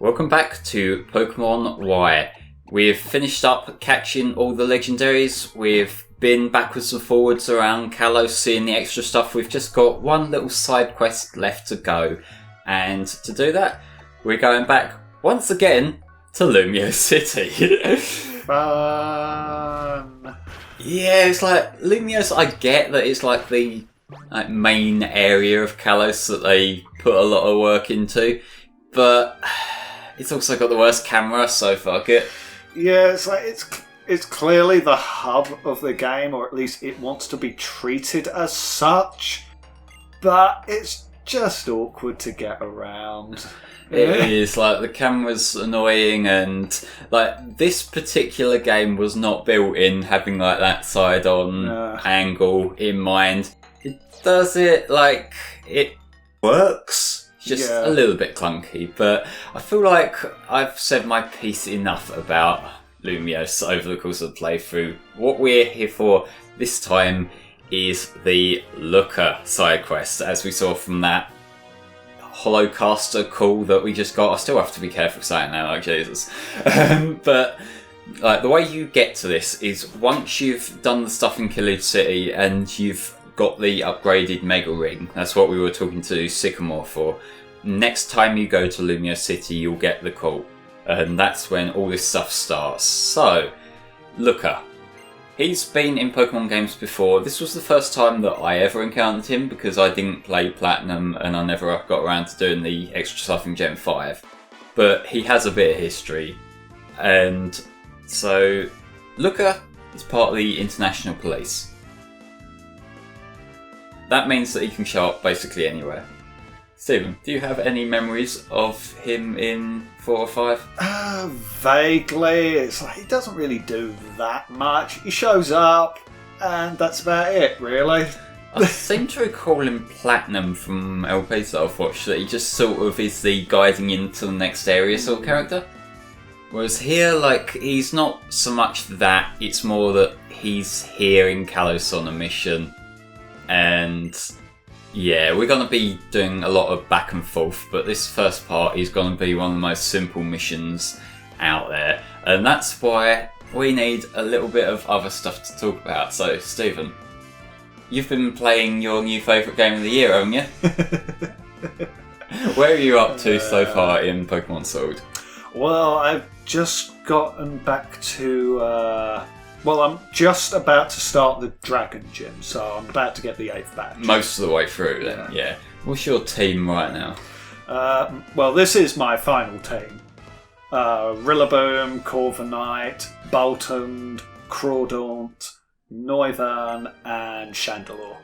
Welcome back to Pokemon Y. We've finished up catching all the legendaries. We've been backwards and forwards around Kalos, seeing the extra stuff. We've just got one little side quest left to go. And to do that, we're going back once again to Lumio City. Fun. Yeah, it's like Lumios. I get that it's like the main area of Kalos that they put a lot of work into, but it's also got the worst camera, so fuck it. Yeah, it's clearly the hub of the game, or at least it wants to be treated as such, but it's just awkward to get around. It is, like, the camera's annoying, and like this particular game was not built in having like that side-on angle in mind. It does it, like, it works. It's just a little bit clunky, but I feel like I've said my piece enough about Lumios over the course of the playthrough. What we're here for this time is the Looker side quest, as we saw from that Holocaster call that we just got. I still have to be careful saying that, like Jesus. But like, the way you get to this is once you've done the stuff in Killage City and you've got the upgraded Mega Ring. That's what we were talking to Sycamore for. Next time you go to Lumio City, you'll get the call. And that's when all this stuff starts. So, Looker. He's been in Pokemon games before. This was the first time that I ever encountered him because I didn't play Platinum and I never got around to doing the extra stuff in Gen 5. But he has a bit of history. And so, Looker is part of the International Police. That means that he can show up basically anywhere. Stephen, do you have any memories of him in 4 or 5? Vaguely. It's like he doesn't really do that much. He shows up, and that's about it, really. I seem to recall in Platinum from LPs that I've watched that he just sort of is the guiding into the next area sort of character. Whereas here, like, he's not so much that, it's more that he's here in Kalos on a mission. And yeah, we're going to be doing a lot of back and forth, but this first part is going to be one of the most simple missions out there. And that's why we need a little bit of other stuff to talk about. So, Stephen, you've been playing your new favourite game of the year, haven't you? Where are you up to so far in Pokemon Sword? Well, I've just gotten back to... I'm just about to start the Dragon Gym, so I'm about to get the 8th badge. Most of the way through, then, yeah. What's your team right now? This is my final team. Rillaboom, Corviknight, Boltund, Crawdaunt, Noivern, and Chandelure.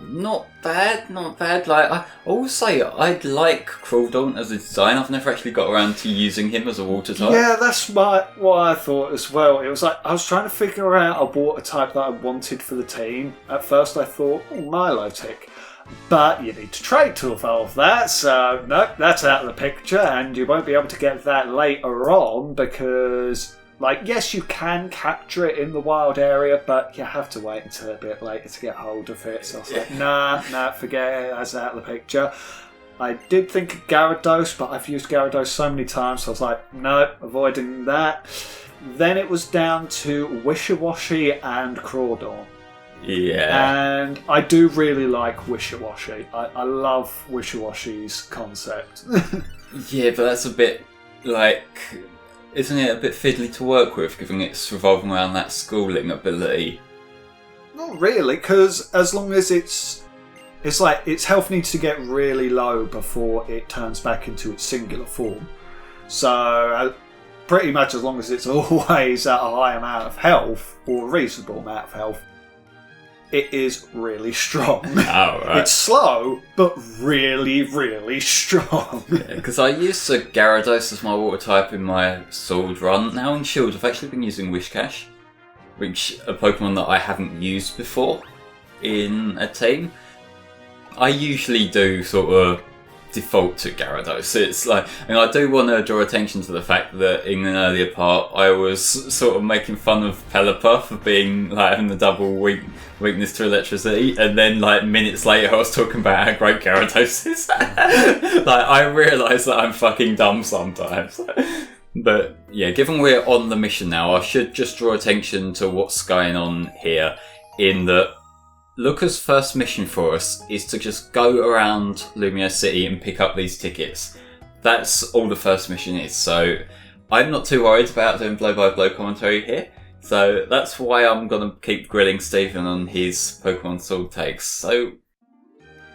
Not bad. Like, I will say, I'd like Crawdaunt as a design. I've never actually got around to using him as a water type. Yeah, that's what I thought as well. It was like, I was trying to figure out a water type that I wanted for the team. At first I thought, Milotic. But you need to trade to evolve that, so nope, that's out of the picture, and you won't be able to get that later on because... Like, yes, you can capture it in the wild area, but you have to wait until a bit later to get hold of it. So I was like, nah, forget it, that's out of the picture. I did think of Gyarados, but I've used Gyarados so many times, so I was like, no, avoiding that. Then it was down to Wishiwashi and Crawdaunt. Yeah. And I do really like Wishiwashi. I love Wishiwashi's concept. Yeah, but that's a bit, like... Isn't it a bit fiddly to work with, given it's revolving around that schooling ability? Not really, because as long as it's like its health needs to get really low before it turns back into its singular form. So pretty much as long as it's always at a high amount of health, or a reasonable amount of health, it is really strong. Oh, right. It's slow, but really, really strong. Because I used Gyarados as my water type in my Sword run. Now in Shield, I've actually been using Whiscash, which a Pokemon that I haven't used before in a team. I usually do sort of default to Gyarados. It's like, and I do want to draw attention to the fact that in an earlier part I was sort of making fun of Pelipper for being like having the double weakness to electricity, and then like minutes later I was talking about how great Gyarados is. Like, I realise that I'm fucking dumb sometimes. But yeah, given we're on the mission now, I should just draw attention to what's going on here, in that Luca's first mission for us is to just go around Lumia City and pick up these tickets. That's all the first mission is, so I'm not too worried about doing blow-by-blow commentary here. So that's why I'm going to keep grilling Stephen on his Pokemon Sword takes. So,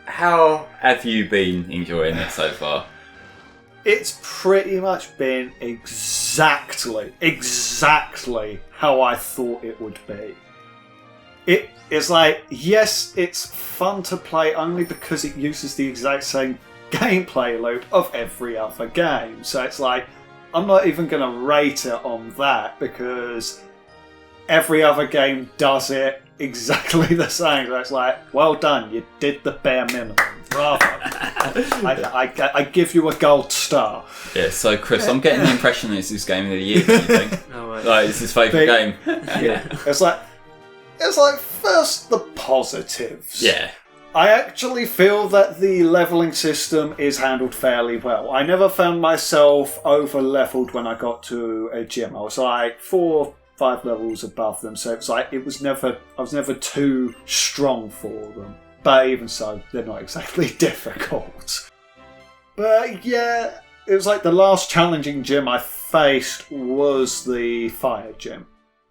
how have you been enjoying it so far? It's pretty much been exactly how I thought it would be. It's like, yes, it's fun to play only because it uses the exact same gameplay loop of every other game. So it's like, I'm not even going to rate it on that because every other game does it exactly the same. So it's like, well done, you did the bare minimum. Bravo. I give you a gold star. Yeah, so Chris, I'm getting the impression this is Game of the Year, do you think? Oh, right. Like, it's his favourite game. Yeah. It's like first the positives. Yeah. I actually feel that the levelling system is handled fairly well. I never found myself over-leveled when I got to a gym. I was like 4 or 5 levels above them, so it's like I was never too strong for them. But even so, they're not exactly difficult. But yeah, it was like the last challenging gym I faced was the fire gym.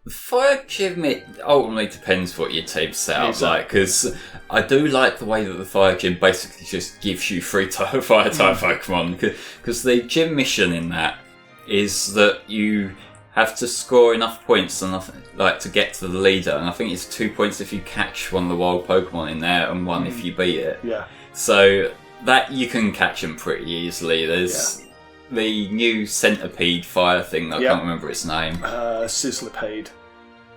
The fire gym, it ultimately depends what your team set up like, because I do like the way that the fire gym basically just gives you free fire type Pokemon, because the gym mission in that is that you have to score enough points to get to the leader, and I think it's 2 points if you catch one of the wild Pokemon in there and 1 if you beat it. Yeah. So that you can catch them pretty easily. There's the new centipede fire thing, I can't remember its name. Sizzlipede.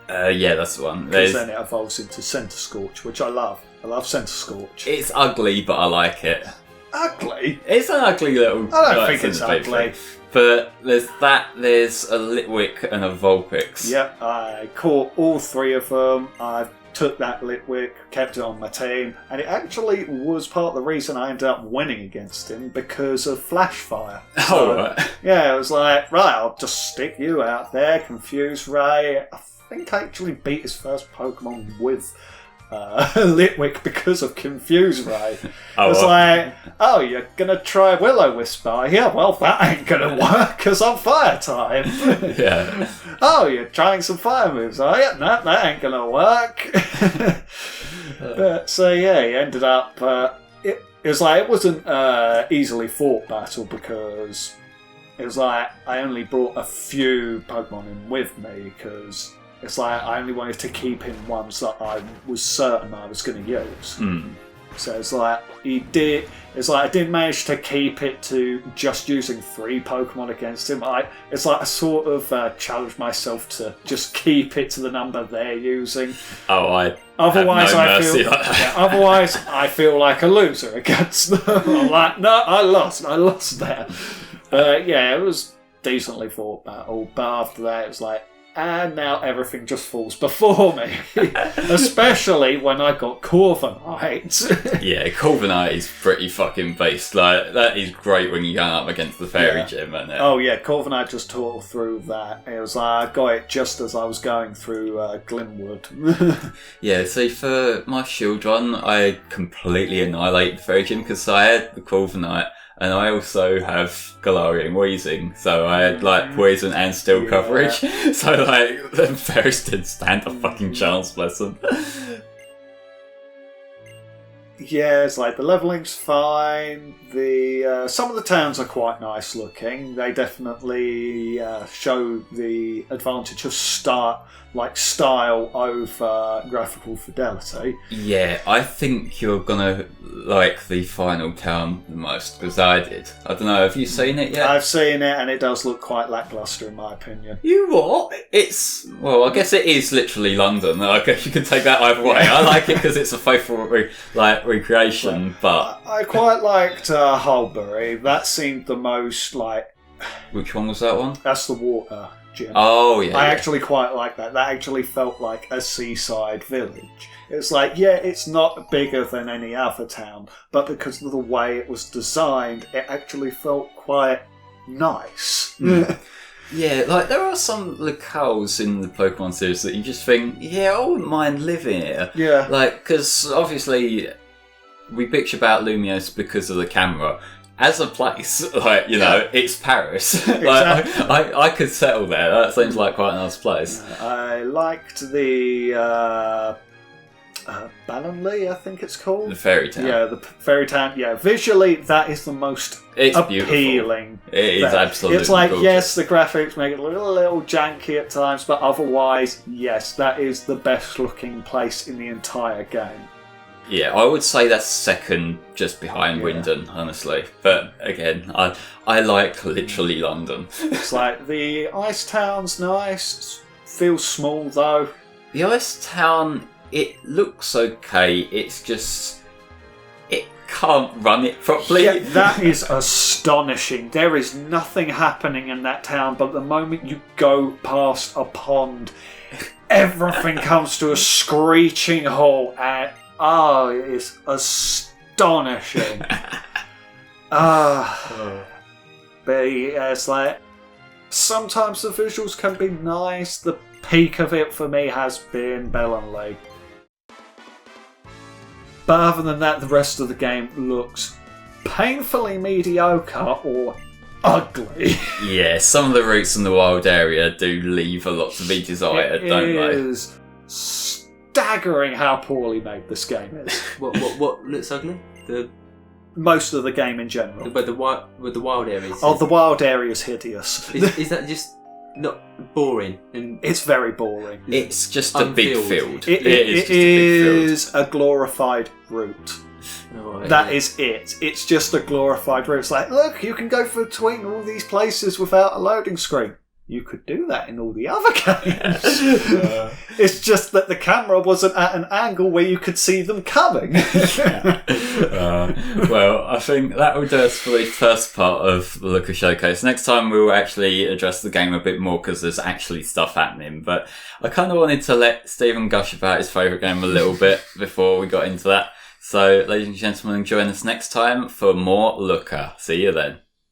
Yeah, that's the one. Because then it evolves into Centiskorch, which I love. I love Centiskorch. It's ugly, but I like it. Ugly? It's an ugly little... I don't think it's ugly. But there's a Litwick and a Vulpix. Yep, I caught all 3 of them. I took that Litwick, kept it on my team, and it actually was part of the reason I ended up winning against him because of Flash Fire. So, right. Yeah, it was like, right, I'll just stick you out there, Confuse Ray. I think I actually beat his first Pokemon with Litwick because of Confuse Ray. Like, oh, you're going to try Will-O-Wisp? Yeah, well, that ain't going to work because I'm Fire type. Yeah. Oh, you're trying some fire moves, are you? No, that ain't going to work. But, so, yeah, he ended up... it was like, it wasn't easily fought battle because it was like I only brought a few Pokemon in with me because... It's like I only wanted to keep in ones that I was certain I was going to use. So it's like It's like I didn't manage to keep it to just using 3 Pokemon against him. It's like I sort of challenged myself to just keep it to the number they're using. Otherwise, otherwise I feel like a loser against them. I'm like, no, I lost there. Yeah, it was decently fought battle, but after that it was like, and now everything just falls before me. Especially when I got Corviknight. Yeah, Corviknight is pretty fucking beast. Like, that is great when you go up against the fairy gym, isn't it? Oh yeah, Corviknight just tore through that. It was like, I got it just as I was going through Glimwood. Yeah, see, for my shield run, I completely annihilated the fairy gym because I had the Corviknight. And I also have Galarian Wheezing, so I had like poison and steel coverage. So like the fairies didn't stand a fucking chance, bless them. Yeah, it's like the leveling's fine. The some of the towns are quite nice looking. They definitely show the advantage of style over graphical fidelity. Yeah, I think you're gonna like the final town the most because I did. I don't know. Have you seen it yet? I've seen it, and it does look quite lackluster in my opinion. You what? Well, I guess it is literally London. I guess you can take that either way. I like it because it's a faithful recreation, but... I quite liked Hulbury. That seemed the most, Which one was that one? That's the water gym. Oh, yeah. I actually quite like that. That actually felt like a seaside village. It's it's not bigger than any other town, but because of the way it was designed, it actually felt quite nice. Yeah, there are some locales in the Pokemon series that you just think, I wouldn't mind living here. Yeah. Because obviously we bitch about Lumiose because of the camera. As a place, it's Paris. Exactly. I could settle there. That seems like quite a nice place. I liked the Ballonley, I think it's called. The fairy town. Yeah, the fairy town. Yeah, visually, that is the most appealing. It is absolutely It's gorgeous. yes, the graphics make it look a little janky at times, but otherwise, yes, that is the best looking place in the entire game. Yeah, I would say that's second just behind Wyndon, honestly. But again, I like literally London. It's the Ice Town's nice, feels small though. The Ice Town, it looks okay, it's just... it can't run it properly. Yeah, that is astonishing. There is nothing happening in that town, but the moment you go past a pond, everything comes to a screeching halt, and it is astonishing. But yeah, it's sometimes the visuals can be nice. The peak of it for me has been Bellonley. But other than that, the rest of the game looks painfully mediocre or ugly. Yeah, some of the routes in the wild area do leave a lot to be desired, don't they? It is staggering how poorly made this game is. What looks ugly? Most of the game in general. With the wild areas. The wild area is hideous. Is that just not boring? And it's very boring. It's just a big field. It is a glorified route. Right, that is it. It's just a glorified route. It's look, you can go between all these places without a loading screen. You could do that in all the other games. It's just that the camera wasn't at an angle where you could see them coming. Well, I think that will do us for the first part of the Looker Showcase. Next time we will actually address the game a bit more because there's actually stuff happening. But I kind of wanted to let Stephen gush about his favourite game a little bit before we got into that. So, ladies and gentlemen, join us next time for more Looker. See you then.